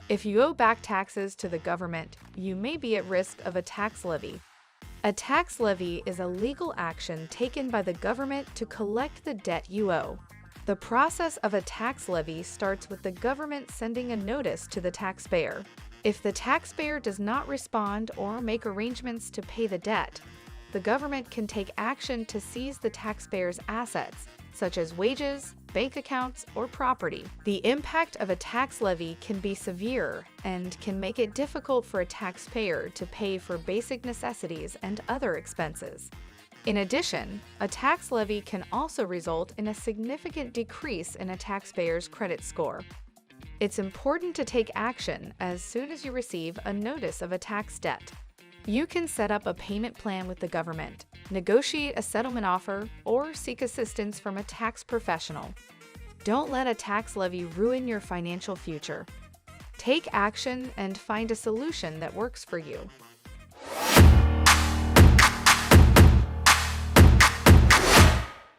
If you owe back taxes to the government, you may be at risk of a tax levy. A tax levy is a legal action taken by the government to collect the debt you owe. The process of a tax levy starts with the government sending a notice to the taxpayer. If the taxpayer does not respond or make arrangements to pay the debt, the government can take action to seize the taxpayer's assets, such as wages, bank accounts, or property. The impact of a tax levy can be severe and can make it difficult for a taxpayer to pay for basic necessities and other expenses. In addition, a tax levy can also result in a significant decrease in a taxpayer's credit score. It's important to take action as soon as you receive a notice of a tax debt. You can set up a payment plan with the government, negotiate a settlement offer, or seek assistance from a tax professional. Don't let a tax levy ruin your financial future. Take action and find a solution that works for you.